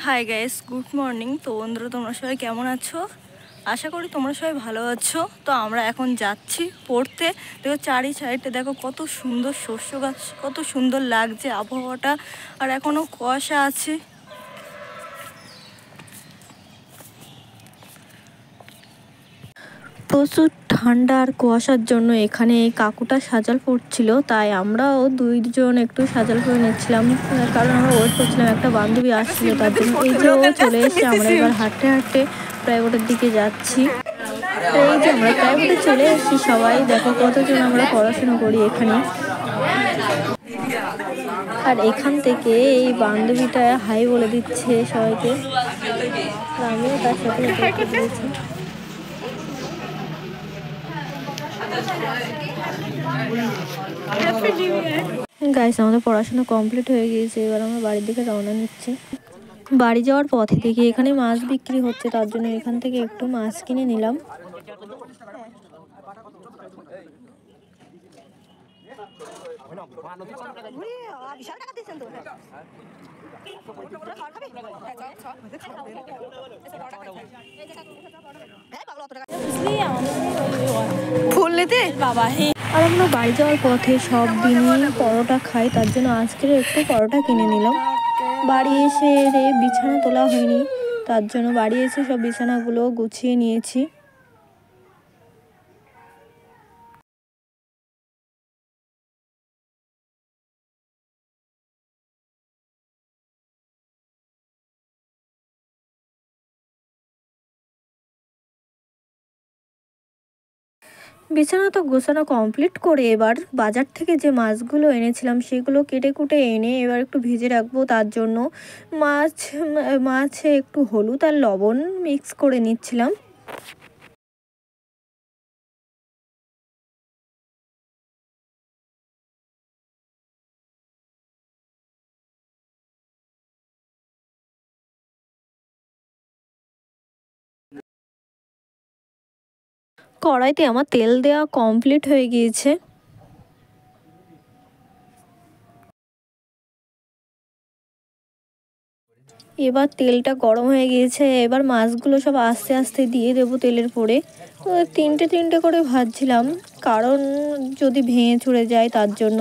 Hi guys, good morning. তো বন্ধুরা, তোমরা সবাই কেমন আছো? আশা করি তোমরা সবাই ভালো আছো। তো আমরা এখন যাচ্ছি পড়তে। দেখো চারি সাইডে, দেখো কত সুন্দর শস্য গাছ, কত সুন্দর লাগছে আবহাওয়াটা। আর এখনও কুয়াশা আছে। প্রচুর ঠান্ডা আর কুয়াশার জন্য এখানে এই কাকুটা সাজাল পড়ছিল, তাই আমরাও দুইজন একটু সাজাল করে নিচ্ছিলাম, কারণ আমরা ওয়েট করছিলাম একটা বান্ধবী আসছিল তার জন্য। এই যে ও চলে এসে, আমরা এবার হাঁটতে হাঁটতে প্রাইভেটের দিকে যাচ্ছি। এই যে আমরা প্রাইভেটে চলে এসেছি সবাই, দেখো কতজন আমরা পড়াশোনা করি এখানে। আর এখান থেকে এই বান্ধবীটা হাই বলে দিচ্ছে সবাইকে, আমিও তার সাথে দিয়েছি। গাইস, আমাদের পড়াশোনা কমপ্লিট হয়ে গিয়েছে, এবার আমরা বাড়ির দিকে রওনা নিচ্ছি। বাড়ি যাওয়ার পথে দেখি এখানে মাছ বিক্রি হচ্ছে, তার জন্য এখান থেকে একটু মাছ কিনে নিলাম। আর আমরা বাড়ি যাওয়ার পথে সব দিনই পরোটা খাই, তার জন্য আজকের একটু পরোটা কিনে নিলাম। বাড়ি এসে বিছানা তোলা হয়নি, তার জন্য বাড়ি এসে সব বিছানাগুলো গুছিয়ে নিয়েছি। বিছানা তো গোছানো কমপ্লিট করে এবার বাজার থেকে যে মাছগুলো এনেছিলাম সেগুলো কেটে কুটে এনে এবার একটু ভেজে রাখবো। তার জন্য মাছে একটু হলুদ আর লবণ মিক্স করে নিচ্ছিলাম। কড়াইতে আমার তেল দেওয়া কমপ্লিট হয়ে গিয়েছে। এবার তেলটা গরম হয়ে গিয়েছে, এবার মাছগুলো সব আস্তে আস্তে দিয়ে দেবো তেলের পরে। তো তিনটে তিনটে করে ভাজছিলাম, কারণ যদি ভেঙে চুড়ে যায় তার জন্য।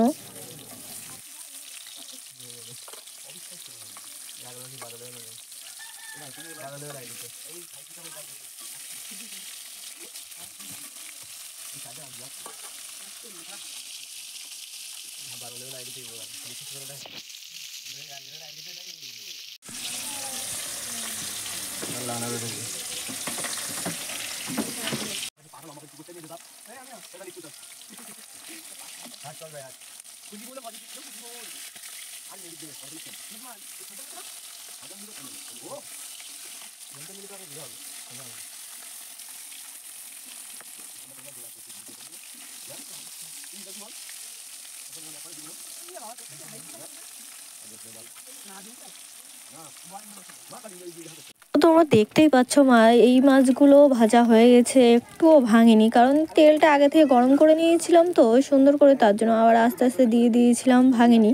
তোমরা দেখতেই পাচ্ছ এই মাছগুলো ভাজা হয়ে গেছে, একটুও ভাঙেনি, কারণ তেলটা আগে থেকে গরম করে নিয়েছিলাম তো সুন্দর করে, তার জন্য আবার আস্তে আস্তে দিয়ে দিয়েছিলাম, ভাঙেনি।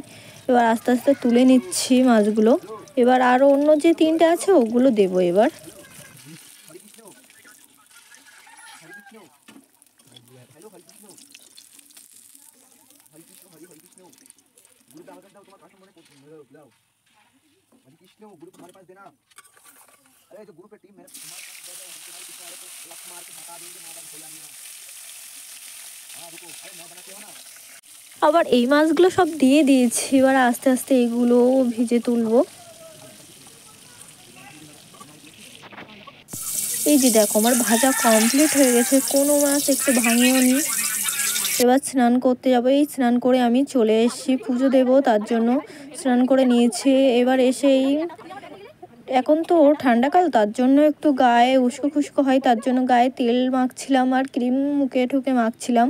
এবার আস্তে আস্তে তুলে নিচ্ছি মাছগুলো। এবার আরও অন্য যে তিনটে আছে ওগুলো দেবো এবার। আবার এই মাছগুলো সব দিয়ে দিয়েছি, এবার আস্তে আস্তে এগুলো ভেজে তুলবো। এই যে দেখো আমার ভাজা কমপ্লিট হয়ে গেছে, কোনো মাছ একটু ভাঙেও নি। এবার স্নান করতে যাবো। এই স্নান করে আমি চলে এসেছি, পুজো দেবো তার জন্য স্নান করে নিয়েছি। এবার এসেই এখন তো ঠান্ডাকাল, তার জন্য একটু গায়ে উস্কো খুস্কো হয়, তার জন্য গায়ে তেল মাখছিলাম আর ক্রিম মুখে ঠুকে মাখছিলাম।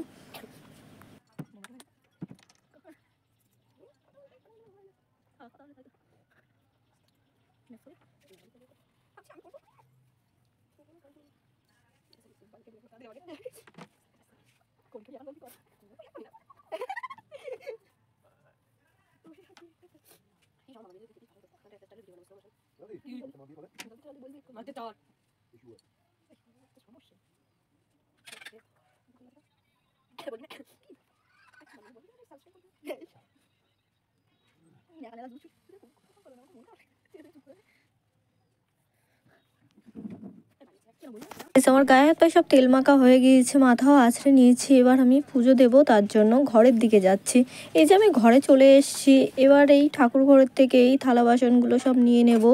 আমার গায়ে হাত পায়ে সব তেল মাখা হয়ে গিয়েছে, মাথাও আছড়ে নিয়েছি। এবার আমি পুজো দেব, তার জন্য ঘরের দিকে যাচ্ছি। এই যে আমি ঘরে চলে এসেছি। এবার এই ঠাকুর ঘরের থেকে এই থালা বাসনগুলো সব নিয়ে নেব।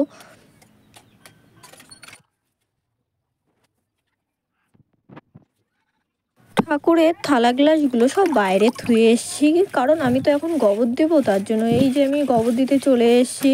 ঠাকুরের থালা গ্লাসগুলো সব বাইরে ধুয়ে এসেছি, কারণ আমি তো এখন গোবর দেবো, তার জন্য এই যে আমি গোবর দিতে চলে এসেছি।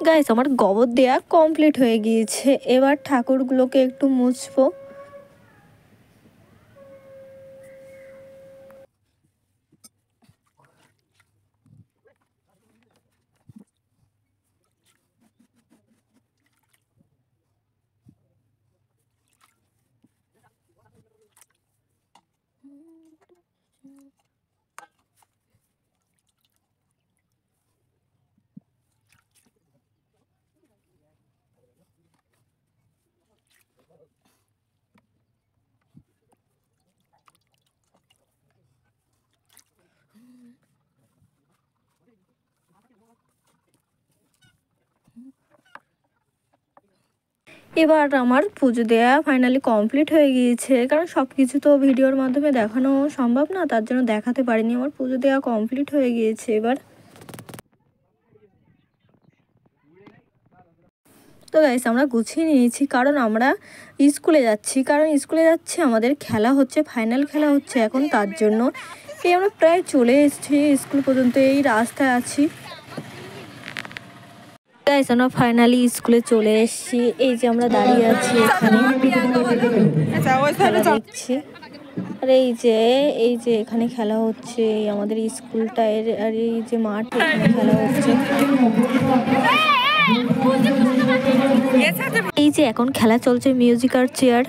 গাইস, আমার গোবর দেওয়া কমপ্লিট হয়ে গিয়েছে। এবার ঠাকুরগুলোকে একটু মুছবো। এবার আমার পুজো দেওয়া ফাইনালি কমপ্লিট হয়ে গিয়েছে, কারণ সব কিছু তো ভিডিওর মাধ্যমে দেখানো সম্ভব না, তার জন্য দেখাতে পারিনি। আমার পুজো দেওয়া কমপ্লিট হয়ে গিয়েছে। এবার তো গাইস, আমরা গুছিয়ে নিয়েছি, কারণ আমরা স্কুলে যাচ্ছি। আমাদের খেলা হচ্ছে, ফাইনাল খেলা হচ্ছে এখন, তার জন্য এই আমরা প্রায় চলে এসেছি স্কুল পর্যন্ত, এই রাস্তায় আছি। গাইস, আমরা ফাইনালি স্কুলে চলে এসেছি। এই যে আমরা দাঁড়িয়ে আছি এখানে দেখছি। আর এই যে এখানে খেলা হচ্ছে, আমাদের স্কুলটা আর এই যে মাঠ, এখানে খেলা হচ্ছে। এই যে এখন খেলা চলছে মিউজিক আর চেয়ার।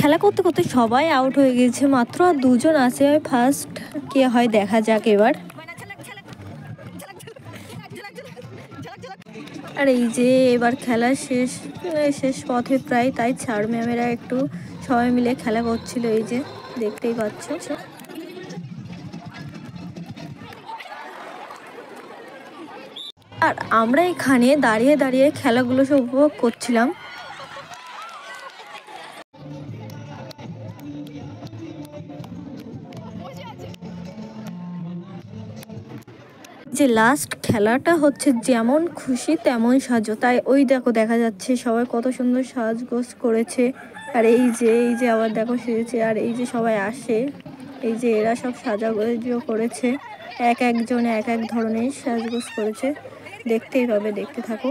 খেলা করতে করতে সবাই আউট হয়ে গেছে, মাত্র আর দুজন আছে। ফার্স্ট কে হয় দেখা যাক এবার। আর এই যে এবার খেলা শেষ পথে প্রায়, তাই স্যার ম্যামেরা একটু সবাই মিলে খেলা করছিল, এই যে দেখতেই পাচ্ছ। আর আমরা এখানে দাঁড়িয়ে দাঁড়িয়ে খেলাগুলো সব উপভোগ করছিলাম। যে লাস্ট খেলাটা হচ্ছে, যেমন খুশি তেমন সাজো, তাই ওই দেখো দেখা যাচ্ছে সবাই কত সুন্দর সাজগোজ করেছে। আর এই যে আবার দেখো সেজেছে। আর এই যে সবাই আসে, এই যে এরা সব সাজাগোজও করেছে, একজন এক ধরনের সাজগোজ করেছে। দেখতেই পাবে, দেখতে থাকো।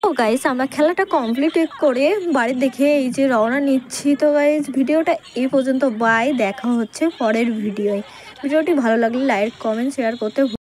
তো গাইস, আমরা খেলাটা কমপ্লিট করে বাড়ির দেখে এই যে রওনা নিচ্ছি। তো গাইস, ভিডিওটা এই পর্যন্ত, বাই। দেখা হচ্ছে পরের ভিডিওটি ভালো লাগলে লাইক কমেন্ট শেয়ার করতে